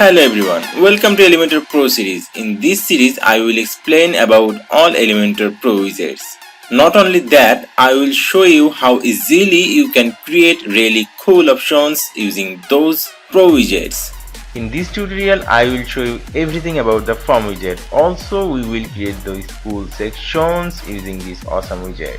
Hello everyone, welcome to Elementor Pro series. In this series, I will explain about all Elementor Pro widgets. Not only that, I will show you how easily you can create really cool options using those Pro widgets. In this tutorial, I will show you everything about the form widget. Also, we will create those cool sections using this awesome widget.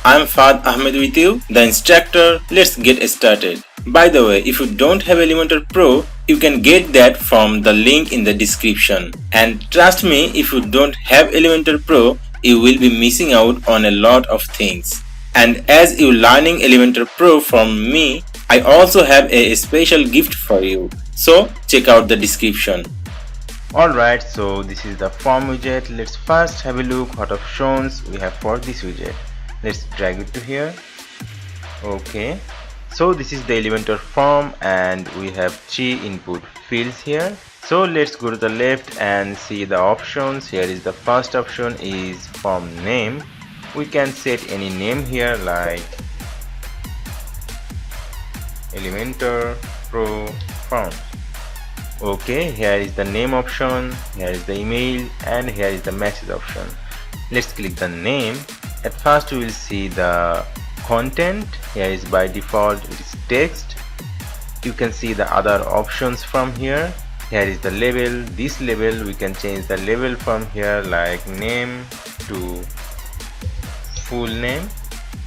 I'm Fad Ahmed with you, the instructor. Let's get started. By the way, if you don't have Elementor Pro, you can get that from the link in the description. And trust me, if you don't have Elementor Pro, you will be missing out on a lot of things. And as you're learning Elementor Pro from me, I also have a special gift for you. So check out the description. Alright, so this is the form widget. Let's first have a look what options we have for this widget. Let's drag it to here. Okay, so this is the Elementor form and we have 3 input fields here. So let's go to the left and see the options. Here is the first option is form name. We can set any name here like Elementor Pro form. Okay, here is the name option, here is the email, and here is the message option. Let's click the name. At first we will see the content. Here is by default it is text. You can see the other options from here. Here is the label. This label we can change the label from here like name to full name.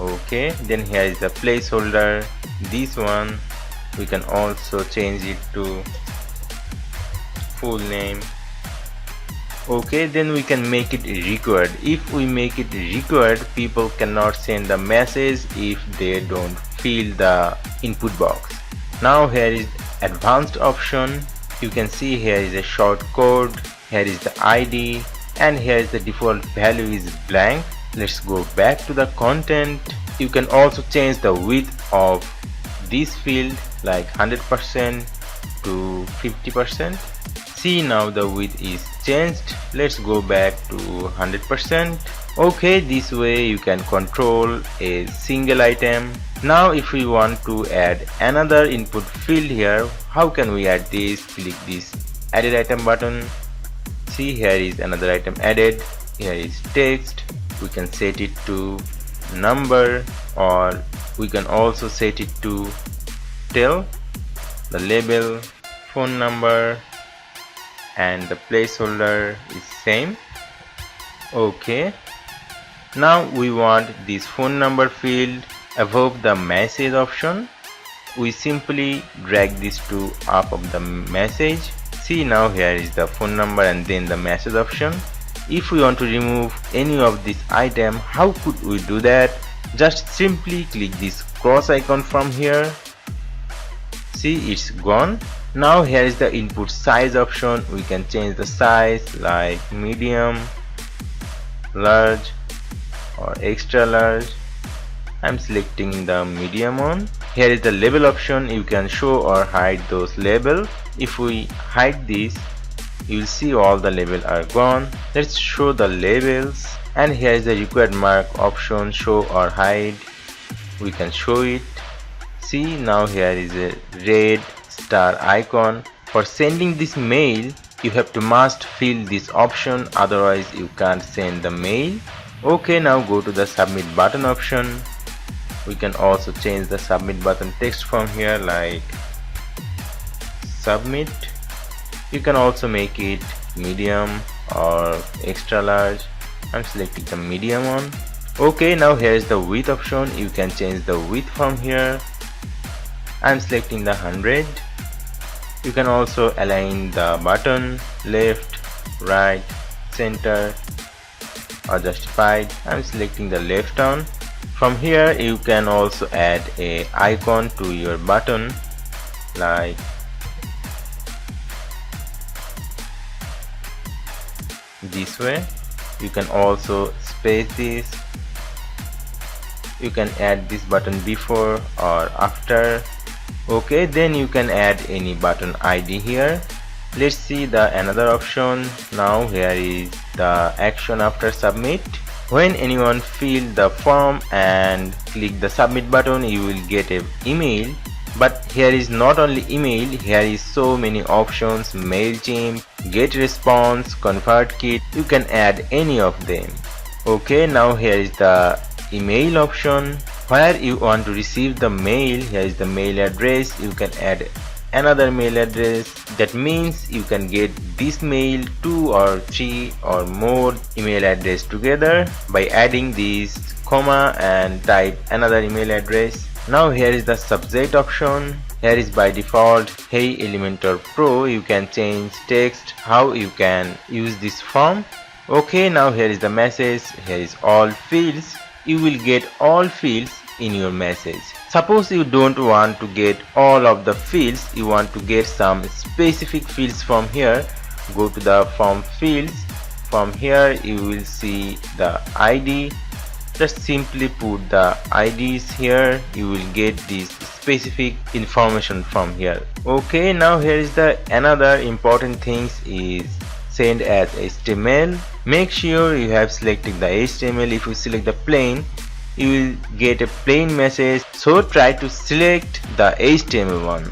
Okay, then here is the placeholder. This one we can also change it to full name. Okay, then we can make it required. If we make it required, people cannot send the message if they don't fill the input box. Now here is advanced option. You can see here is a short code, here is the ID, and here is the default value is blank. Let's go back to the content. You can also change the width of this field like 100% to 50%. See, now the width is changed. Let's go back to 100%. Okay, this way you can control a single item. Now if we want to add another input field here, how can we add this? Click this added item button. See, here is another item added. Here is text. We can set it to number, or we can also set it to tell. The label, phone number, and the placeholder is same. Okay, now we want this phone number field above the message option. We simply drag this to up of the message. See, now here is the phone number and then the message option. If we want to remove any of this item, how could we do that? Just simply click this cross icon from here. See, it's gone. Now here is the input size option. We can change the size like medium, large, or extra large. I'm selecting the medium one. Here is the label option. You can show or hide those labels. If we hide this, you will see all the labels are gone. Let's show the labels, and here is the required mark option, show or hide. We can show it. See, now here is a red star icon. For sending this mail, you have to must fill this option, otherwise you can't send the mail. Okay, now go to the submit button option. We can also change the submit button text from here like submit. You can also make it medium or extra large. I'm selecting the medium one. Okay, now here is the width option. You can change the width from here. I'm selecting the 100. You can also align the button left, right, center, or justified. I'm selecting the left one. From here you can also add a icon to your button like this way. You can also space this. You can add this button before or after. Okay, then you can add any button ID here. Let's see the another option. Now here is the action after submit. When anyone fill the form and click the submit button, you will get an email But here is not only email, here is so many options: MailChimp, Get Response, ConvertKit. You can add any of them. Okay, now here is the email option. Where you want to receive the mail, here is the mail address. You can add another mail address. That means you can get this mail 2 or 3 or more email address together by adding this comma and type another email address. Now here is the subject option. Here is by default, hey Elementor Pro. You can change text, how you can use this form. Okay, now here is the message. Here is all fields. You will get all fields in your message. Suppose you don't want to get all of the fields, you want to get some specific fields from here. Go to the form fields. From here you will see the ID. Just simply put the IDs here. You will get this specific information from here. Okay, now here is the another important things is send as HTML. Make sure you have selected the HTML. If you select the plain, you will get a plain message, so try to select the HTML one.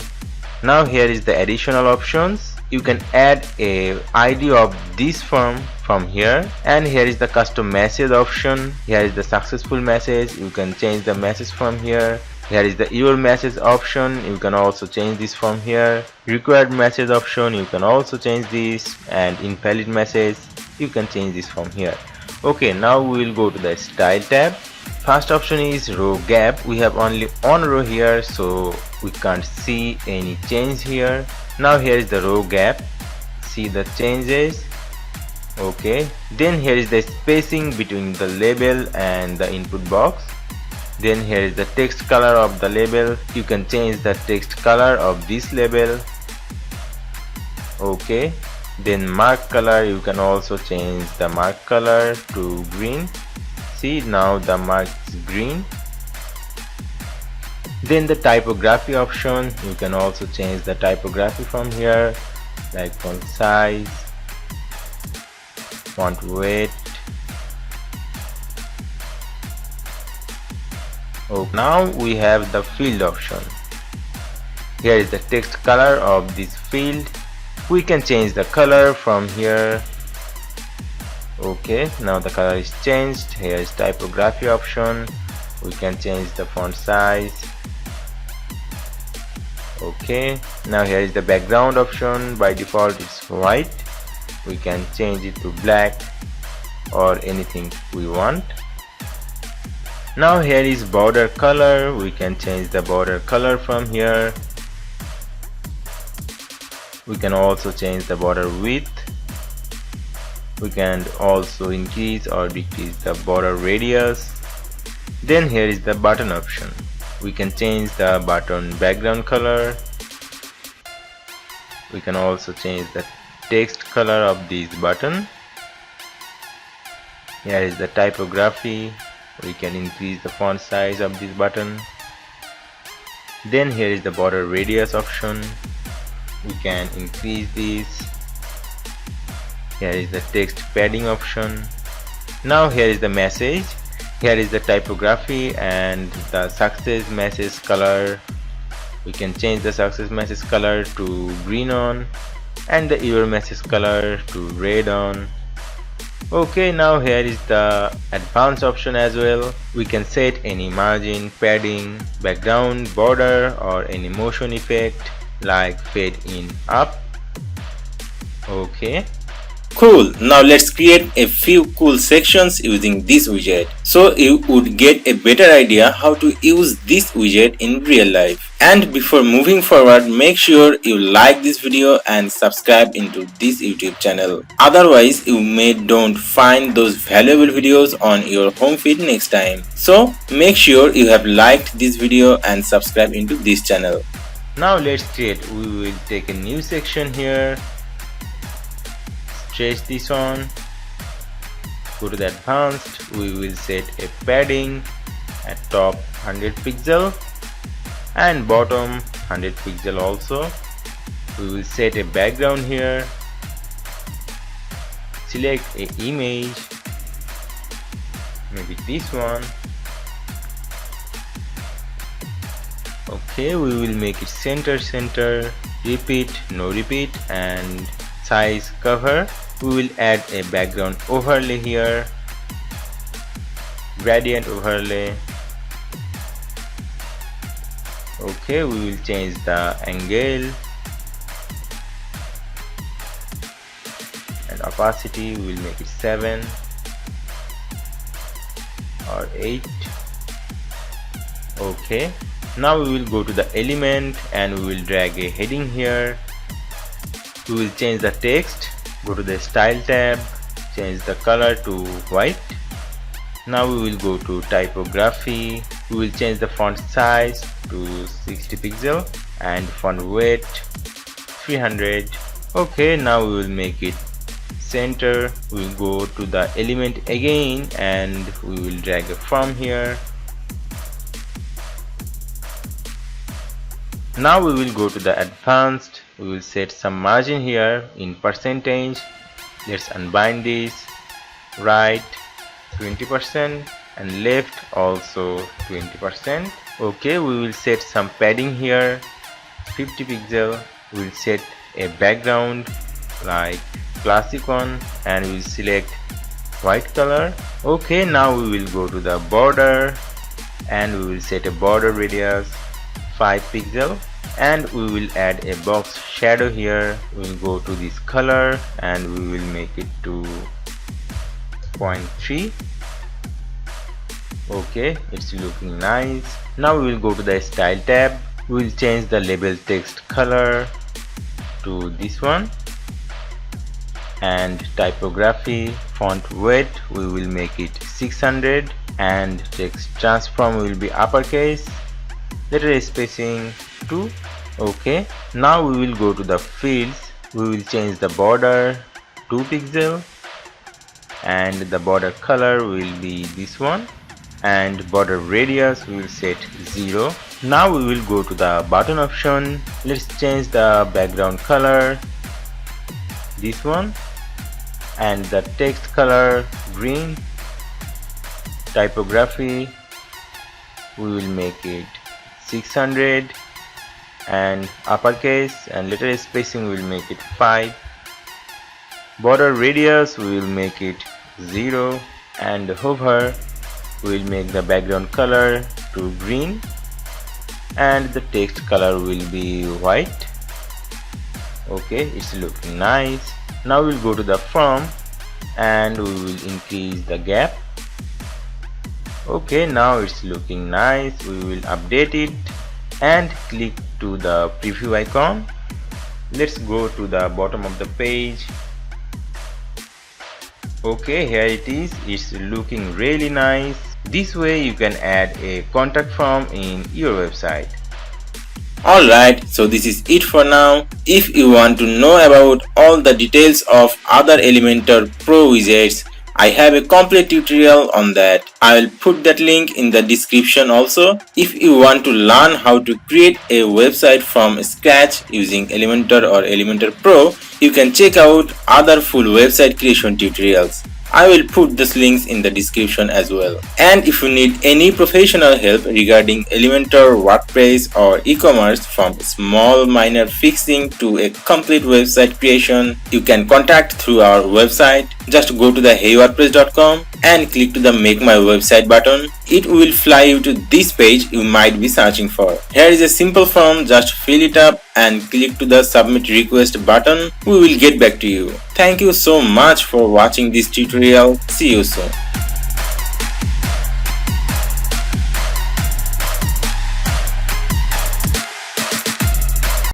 Now here is the additional options. You can add a ID of this form from here, and here is the custom message option. Here is the successful message. You can change the message from here. Here is the your message option. You can also change this from here. Required message option, you can also change this, and invalid message, you can change this from here. Okay, now we will go to the style tab. First option is row gap. We have only one row here, so we can't see any change here. Now here is the row gap. See the changes. Okay, then here is the spacing between the label and the input box. Then here is the text color of the label. You can change the text color of this label. Okay, then mark color, you can also change the mark color to green. See, now the mark is green. Then the typography option, you can also change the typography from here, like font size, font weight. Oh, now we have the field option. Here is the text color of this field. We can change the color from here. Okay, now the color is changed. Here is typography option. We can change the font size. Okay, now here is the background option. By default it's white. We can change it to black or anything we want. Now here is border color. We can change the border color from here. We can also change the border width. We can also increase or decrease the border radius. Then here is the button option. We can change the button background color. We can also change the text color of this button. Here is the typography. We can increase the font size of this button. Then here is the border radius option. We can increase this. Here is the text padding option. Now here is the message. Here is the typography and the success message color. We can change the success message color to green on and the error message color to red on. Okay, now here is the advanced option as well. We can set any margin, padding, background, border or any motion effect like fade in up. Okay. Cool. Now let's create a few cool sections using this widget, so you would get a better idea how to use this widget in real life. And before moving forward, make sure you like this video and subscribe into this YouTube channel. Otherwise, you may don't find those valuable videos on your home feed next time. So make sure you have liked this video and subscribe into this channel. Now let's create. We will take a new section here. Stretch this on, go to the advanced. We will set a padding at top 100 pixel and bottom 100 pixel also. We will set a background here, select a image, maybe this one. Okay. Okay, we will make it center, repeat, no repeat, and size cover. We will add a background overlay here, gradient overlay. Okay, we will change the angle and opacity. We will make it 7 or 8. Okay, now we will go to the element and we will drag a heading here. We will change the text, go to the style tab, change the color to white. Now we will go to typography. We will change the font size to 60 pixel and font weight 300. Okay, now we will make it center. We will go to the element again and we will drag a from here. Now we will go to the advanced. We will set some margin here in percentage. Let's unbind this. Right 20% and left also 20%. Okay, we will set some padding here 50 pixel. We will set a background like classic one and we will select white color. Okay, now we will go to the border and we will set a border radius 5 pixel and we will add a box shadow here. We will go to this color and we will make it to 0.3. Okay, it's looking nice. Now we will go to the style tab. We will change the label text color to this one and typography font weight we will make it 600 and text transform will be uppercase, letter spacing 2. Okay, now we will go to the fields. We will change the border 2 pixel and the border color will be this one and border radius we will set 0. Now we will go to the button option. Let's change the background color, this one, and the text color green. Typography we will make it 600 and uppercase and letter spacing we will make it 5. Border radius we will make it 0 and hover we will make the background color to green and the text color will be white. Okay, it's looking nice. Now we'll go to the form and we will increase the gap. Okay, now it's looking nice. We will update it and click to the preview icon. Let's go to the bottom of the page. Okay, here it is. It's looking really nice. This way you can add a contact form in your website. Alright, so this is it for now. If you want to know about all the details of other Elementor Pro widgets, I have a complete tutorial on that. I will put that link in the description also. If you want to learn how to create a website from scratch using Elementor or Elementor Pro, you can check out other full website creation tutorials. I will put these links in the description as well. And if you need any professional help regarding Elementor, WordPress or e-commerce, from small minor fixing to a complete website creation, you can contact through our website. Just go to the heywordpress.com and click to the make my website button. It will fly you to this page you might be searching for. Here is a simple form, just fill it up and click to the submit request button. We will get back to you. Thank you so much for watching this tutorial. See you soon.